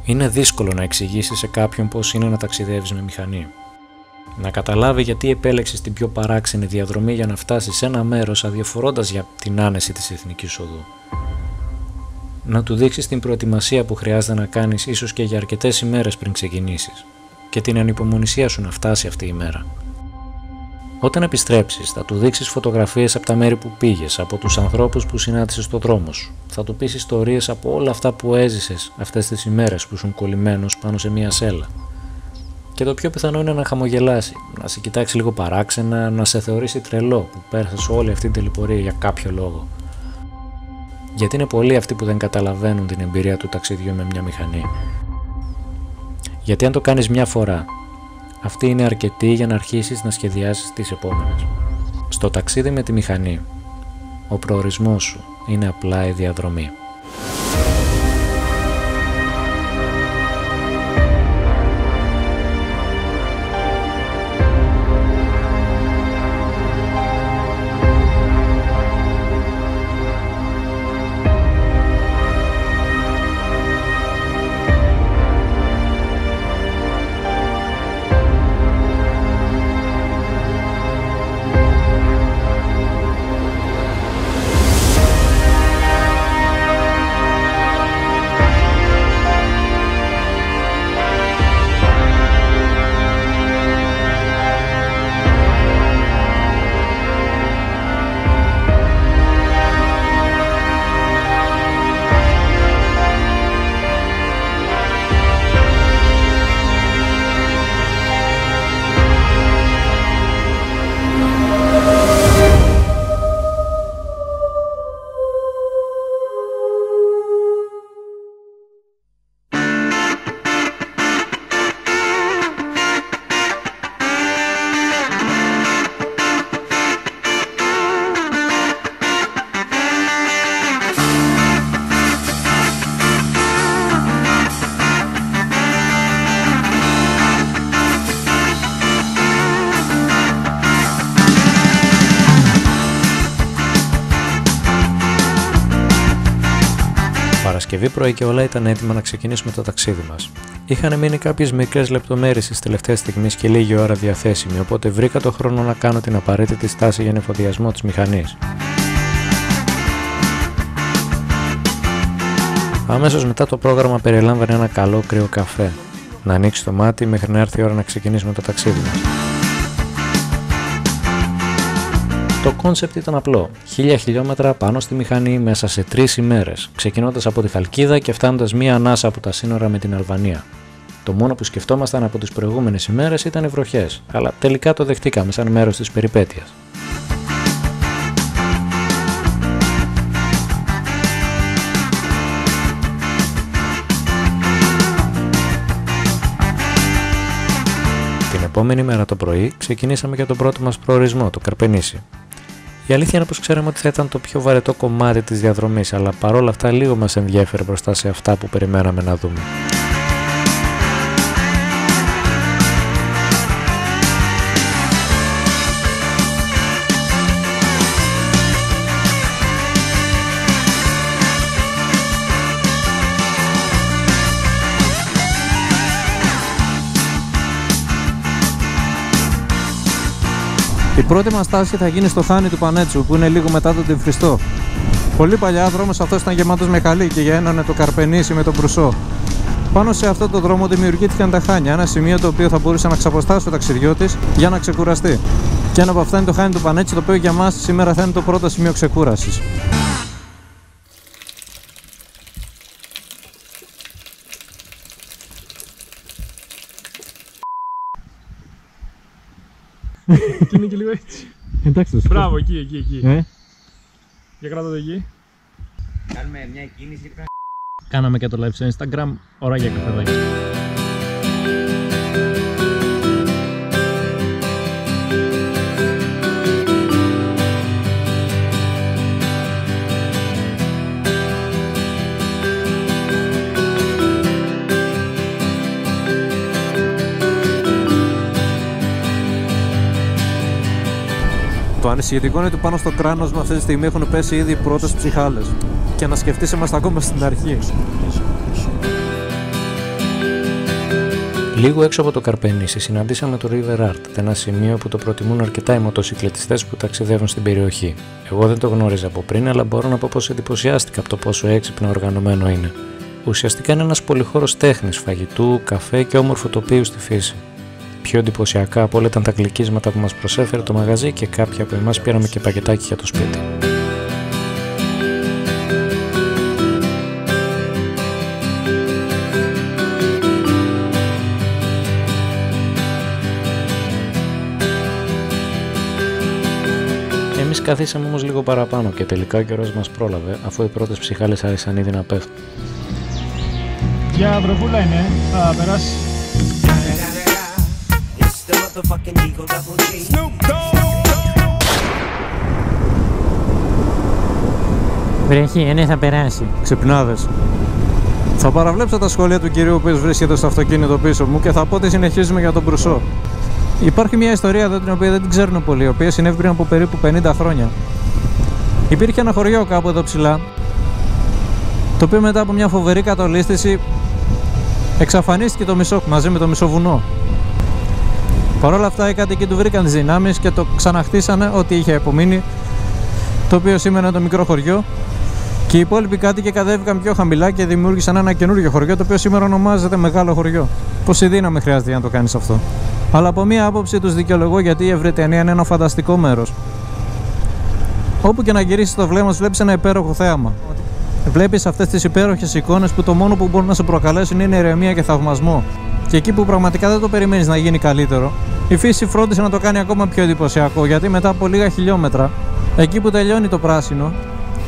Είναι δύσκολο να εξηγήσεις σε κάποιον πώς είναι να ταξιδεύεις με μηχανή. Να καταλάβει γιατί επέλεξες την πιο παράξενη διαδρομή για να φτάσεις σε ένα μέρος αδιαφορώντας για την άνεση της εθνικής οδού. Να του δείξεις την προετοιμασία που χρειάζεται να κάνεις ίσως και για αρκετές ημέρες πριν ξεκινήσεις και την ανυπομονησία σου να φτάσει αυτή η μέρα. Όταν επιστρέψεις, θα του δείξεις φωτογραφίες από τα μέρη που πήγες, από τους ανθρώπους που συνάντησες στο δρόμο σου. Θα του πεις ιστορίες από όλα αυτά που έζησες αυτές τις ημέρες που ήσουν κολλημένος πάνω σε μία σέλα. Και το πιο πιθανό είναι να χαμογελάσει, να σε κοιτάξει λίγο παράξενα, να σε θεωρήσει τρελό που πέρασες όλη αυτή την τελειπωρία για κάποιο λόγο. Γιατί είναι πολλοί αυτοί που δεν καταλαβαίνουν την εμπειρία του ταξιδιού με μια μηχανή. Γιατί αν το κάνεις μια φορά, αυτή είναι αρκετή για να αρχίσεις να σχεδιάσεις τις επόμενες. Στο ταξίδι με τη μηχανή, ο προορισμός σου είναι απλά η διαδρομή. Παρασκευή πρωί και όλα ήταν έτοιμα να ξεκινήσουμε το ταξίδι μας. Είχαν μείνει κάποιες μικρές λεπτομέρειες στις τελευταίες στιγμές και λίγη ώρα διαθέσιμη, οπότε βρήκα το χρόνο να κάνω την απαραίτητη στάση για εφοδιασμό της μηχανής. Αμέσως μετά το πρόγραμμα περιλάμβανε ένα καλό κρύο καφέ. Να ανοίξει το μάτι μέχρι να έρθει η ώρα να ξεκινήσουμε το ταξίδι μας. Το κόνσεπτ ήταν απλό. 1000 χιλιόμετρα πάνω στη μηχανή μέσα σε 3 ημέρες, ξεκινώντας από τη Χαλκίδα και φτάνοντας μία ανάσα από τα σύνορα με την Αλβανία. Το μόνο που σκεφτόμασταν από τις προηγούμενες ημέρες ήταν οι βροχές, αλλά τελικά το δεχτήκαμε σαν μέρος της περιπέτειας. Την επόμενη μέρα το πρωί ξεκινήσαμε για τον πρώτο μας προορισμό, το Καρπενήσι. Η αλήθεια είναι πως ξέραμε ότι θα ήταν το πιο βαρετό κομμάτι της διαδρομής, αλλά παρόλα αυτά λίγο μας ενδιέφερε μπροστά σε αυτά που περιμέναμε να δούμε. Η πρώτη μας στάση θα γίνει στο Χάνι του Πανέτσου, που είναι λίγο μετά τον Τυμφριστό. Πολύ παλιά ο δρόμος αυτός ήταν γεμάτος με χαλί και ένωνε το Καρπενήσι με τον Προυσό. Πάνω σε αυτό το δρόμο δημιουργήθηκαν τα Χάνια, ένα σημείο το οποίο θα μπορούσε να ξαποστάσει ο ταξιδιώτης για να ξεκουραστεί. Και ένα από αυτά είναι το Χάνι του Πανέτσι, το οποίο για μας σήμερα θα είναι το πρώτο σημείο ξεκούρασης. Και είναι και λίγο έτσι. Εντάξει, μπράβο, εκεί. Για κράτα το εκεί. Κάνουμε μια κίνηση. Κάναμε και το live στο Instagram, ώρα για καφεδάκι. Το ανησυχητικό είναι ότι πάνω στο κράνος μου αυτή τη στιγμή έχουν πέσει ήδη οι πρώτες ψυχάλες. Και να σκεφτείς, είμαστε ακόμα στην αρχή. Λίγο έξω από το Καρπενήσι συναντήσαμε το River Art, ένα σημείο που το προτιμούν αρκετά οι μοτοσυκλετιστές που ταξιδεύουν στην περιοχή. Εγώ δεν το γνώριζα από πριν, αλλά μπορώ να πω πως εντυπωσιάστηκα από το πόσο έξυπνα οργανωμένο είναι. Ουσιαστικά είναι ένας πολυχώρος τέχνης, φαγητού, καφέ και όμορφου τοπίου στη φύση. Πιο εντυπωσιακά από όλα ήταν τα γλυκίσματα που μας προσέφερε το μαγαζί και κάποιοι από εμάς πήραμε και πακετάκι για το σπίτι. Εμείς καθίσαμε όμως λίγο παραπάνω και τελικά ο καιρός μας πρόλαβε, αφού οι πρώτες ψυχάλες άρχισαν ήδη να πέφτουν. Για βρεβούλα είναι, θα περάσει. Βρέχει, ναι, θα περάσει. Ξυπνάδες. Θα παραβλέψω τα σχόλια του κυρίου που βρίσκεται στο αυτοκίνητο πίσω μου και θα πω ότι συνεχίζουμε για τον Μπρουσό. Υπάρχει μια ιστορία εδώ την οποία δεν την ξέρουν πολλοί, η οποία συνέβη πριν από περίπου 50 χρόνια. Υπήρχε ένα χωριό κάπου εδώ ψηλά, το οποίο μετά από μια φοβερή κατολίσθηση εξαφανίστηκε το μισό μαζί με το μισό βουνό. Παρ' όλα αυτά οι κάτοικοι του βρήκαν τις δυνάμεις και το ξαναχτίσανε ό,τι είχε απομείνει, το οποίο σήμαινε το μικρό χωριό, και οι υπόλοιποι κάτοικοι κατέβηκαν πιο χαμηλά και δημιούργησαν ένα καινούργιο χωριό, το οποίο σήμερα ονομάζεται Μεγάλο Χωριό. Πόση δύναμη χρειάζεται για να το κάνεις αυτό. Αλλά από μία άποψη τους δικαιολογώ, γιατί η Ευρετανία είναι ένα φανταστικό μέρος. Όπου και να γυρίσεις το βλέμμα σου, βλέπεις ένα υπέροχο θέαμα. Βλέπεις αυτές τις υπέροχες εικόνες που το μόνο που μπορούν να σε προκαλέσουν είναι ηρεμία και θαυμασμό. Και εκεί που πραγματικά δεν το περιμένεις να γίνει καλύτερο, η φύση φρόντισε να το κάνει ακόμα πιο εντυπωσιακό, γιατί μετά από λίγα χιλιόμετρα, εκεί που τελειώνει το πράσινο,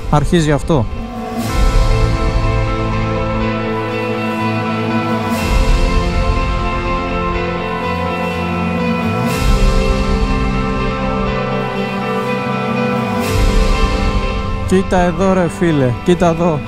αρχίζει αυτό. Κοίτα εδώ ρε φίλε, κοίτα εδώ.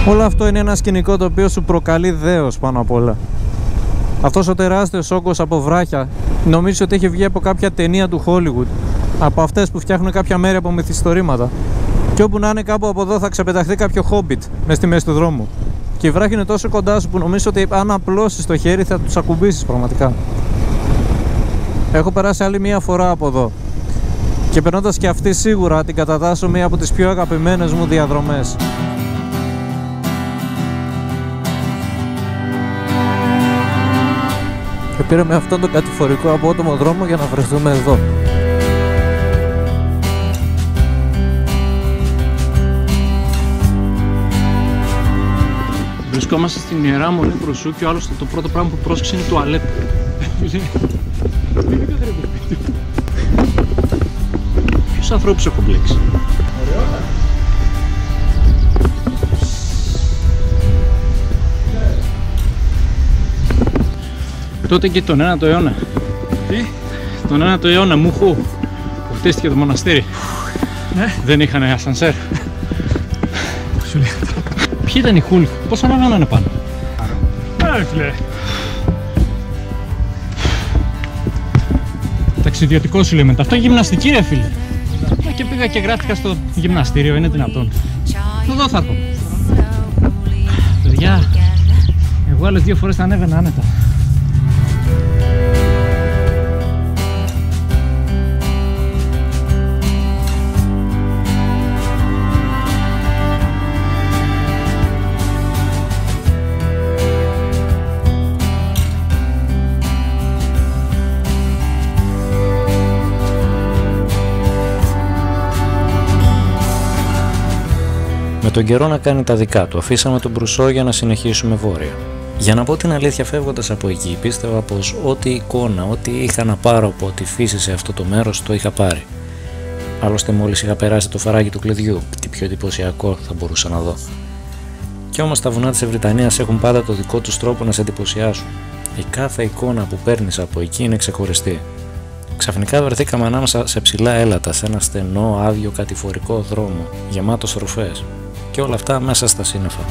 Όλο αυτό είναι ένα σκηνικό το οποίο σου προκαλεί δέος πάνω απ' όλα. Αυτός ο τεράστιος όγκος από βράχια νομίζεις ότι έχει βγει από κάποια ταινία του Hollywood, από αυτές που φτιάχνουν κάποια μέρη από μυθιστορήματα. Και όπου να είναι, κάπου από εδώ θα ξεπεταχθεί κάποιο Hobbit μες στη μέση του δρόμου. Και οι βράχοι είναι τόσο κοντά σου που νομίζεις ότι αν απλώσεις το χέρι θα τους ακουμπήσεις πραγματικά. Έχω περάσει άλλη μία φορά από εδώ και περνώντας και αυτή σίγουρα την κατατάσσω μία από τις πιο αγαπημένες μου διαδρομές. Και πήραμε αυτόν τον κατηφορικό απότομο δρόμο για να βρεθούμε εδώ. Βρισκόμαστε στην Ιερά Μονή Μπρουσού και άλλωστε το πρώτο πράγμα που πρόσεξε είναι το Αλέπο. Ποιους ανθρώπους έχω μπλέξει. Τότε και τον 9ο αιώνα. Τι? Τον 9ο αιώνα Μουχού που χτίστηκε το μοναστήρι. Ναι. Δεν είχαν ασανσέρ. Σου λέει. Ποιοι ήταν οι Χούλοι, πόσα βάγανα είναι πάνω. Φίλε. Ταξιδιωτικό σου λέει μετά. Αυτό γυμναστική ρε φίλε. Και πήγα και γράφτηκα στο γυμναστήριο, είναι δυνατόν. Εδώ θα έρθω. Παιδιά, εγώ άλλες 2 φορές θα ανέβαινα άνετα. Με τον καιρό να κάνει τα δικά του, αφήσαμε τον Μπρουσό για να συνεχίσουμε βόρεια. Για να πω την αλήθεια, φεύγοντας από εκεί, πίστευα πως ό,τι εικόνα, ό,τι είχα να πάρω από τη φύση σε αυτό το μέρος, το είχα πάρει. Άλλωστε, μόλις είχα περάσει το φαράγγι του κλειδιού, τι πιο εντυπωσιακό θα μπορούσα να δω. Κι όμως τα βουνά της Ευρυτανίας έχουν πάντα το δικό τους τρόπο να σε εντυπωσιάσουν. Η κάθε εικόνα που παίρνεις από εκεί είναι ξεχωριστή. Ξαφνικά βρεθήκαμε ανάμεσα σε ψηλά έλατα, σε ένα στενό, άδειο κατηφορικό δρόμο, γεμάτο στροφές, και όλα αυτά μέσα στα σύννεφα.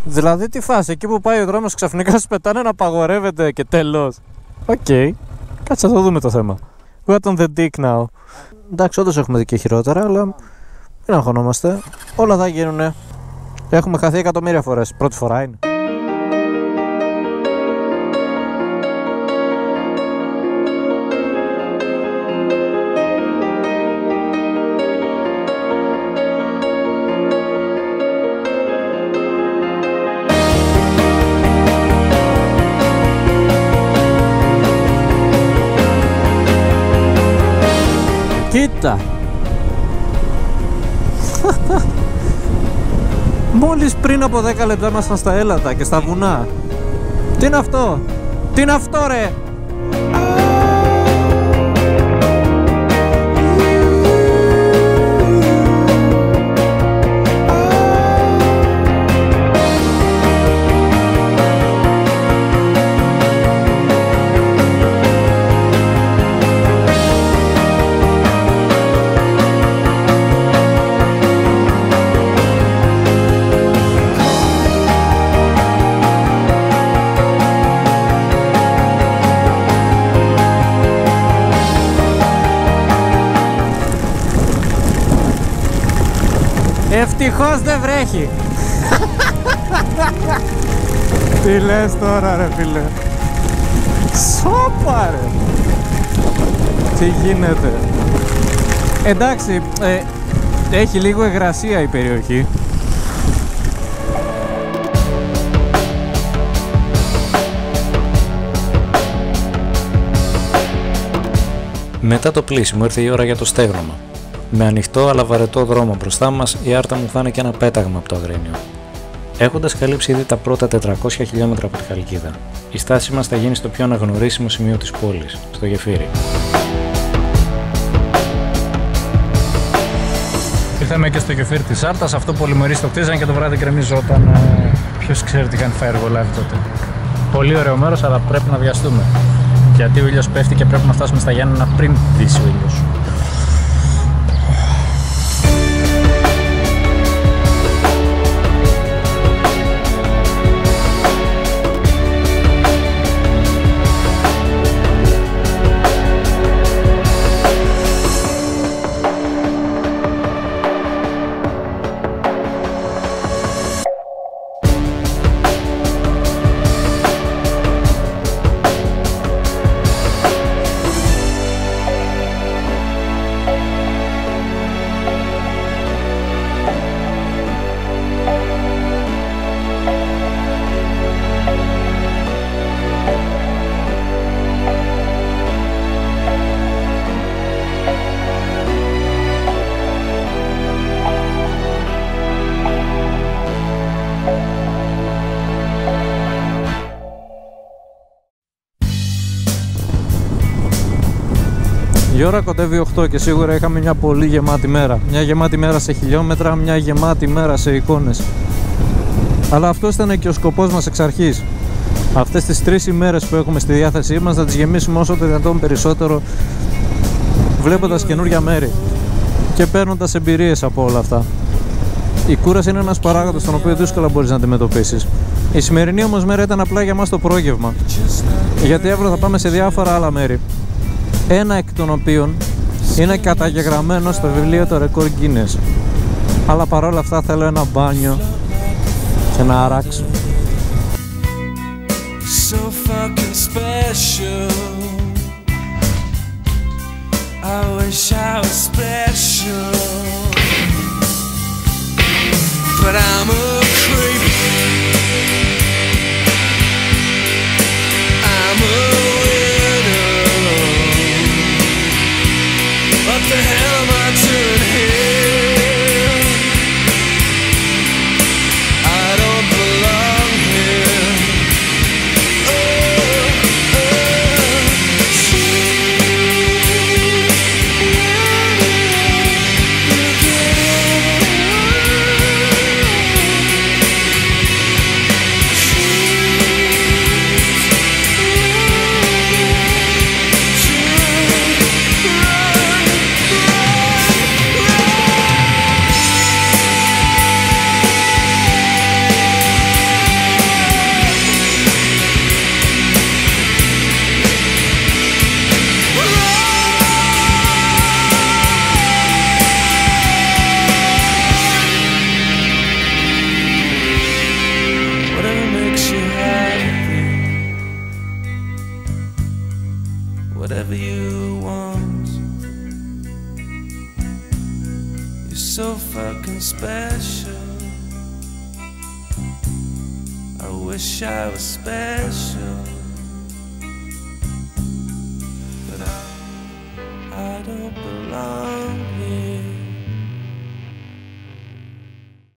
Δηλαδή τι φάση, εκεί που πάει ο δρόμος ξαφνικά σου πετάνε να απαγορεύεται και τέλος. Οκ, κάτσε να το δούμε το θέμα. What on the dick now. Εντάξει, όντως έχουμε δει και χειρότερα, αλλά μην αγχωνόμαστε. Όλα θα γίνουνε. Έχουμε χαθεί εκατομμύρια φορές. Πρώτη φορά είναι. Κοίτα! Μόλις πριν από 10 λεπτά ήμασταν στα έλατα και στα βουνά. Τι είναι αυτό? Τι είναι αυτό ρε? Ευτυχώς δεν βρέχει. Τι λες τώρα ρε φίλε? Σόπα ρε. Τι γίνεται? Εντάξει, έχει λίγο υγρασία η περιοχή. Μετά το πλήσιμο ήρθε η ώρα για το στέγνομα. Με ανοιχτό αλλά βαρετό δρόμο μπροστά μας, η Άρτα μου φάνηκε ένα πέταγμα από το Αγρίνιο. Έχοντας καλύψει ήδη τα πρώτα 400 χιλιόμετρα από τη Χαλκίδα, η στάση μας θα γίνει στο πιο αναγνωρίσιμο σημείο της πόλης, στο γεφύρι. Ήρθαμε και στο γεφύρι της Άρτας, αυτό πολυμερείς το κτίζαν και το βράδυ γκρεμιζόταν. Ποιος ξέρει τι κάνει fire live τότε. Πολύ ωραίο μέρος, αλλά πρέπει να βιαστούμε. Γιατί ο ήλιος πέφτει και πρέπει να φτάσουμε στα Γιάννενα πριν δύσει ο ήλιος. Η ώρα κοντεύει 8 και σίγουρα είχαμε μια πολύ γεμάτη μέρα. Μια γεμάτη μέρα σε χιλιόμετρα, μια γεμάτη μέρα σε εικόνες. Αλλά αυτό ήταν και ο σκοπός μας εξ αρχής. Αυτές τις 3 ημέρες που έχουμε στη διάθεσή μας να τις γεμίσουμε όσο το δυνατόν περισσότερο, βλέποντας καινούργια μέρη και παίρνοντας εμπειρίες από όλα αυτά. Η κούραση είναι ένας παράγοντας τον οποίο δύσκολα μπορείς να αντιμετωπίσεις. Η σημερινή όμως μέρα ήταν απλά για μας το πρόγευμα, γιατί αύριο θα πάμε σε διάφορα άλλα μέρη. ένα εκ των οποίων είναι καταγεγραμμένο στο βιβλίο το ρεκόρ Guinness. Αλλά παρόλα αυτά θέλω ένα μπάνιο και να αράξω. So fucking special. I wish I was special, but I'm a creep. I'm a widow. What the hell am I doing here? I don't belong here. Whatever you want, you're so fucking special. I wish I was special, but I don't belong here.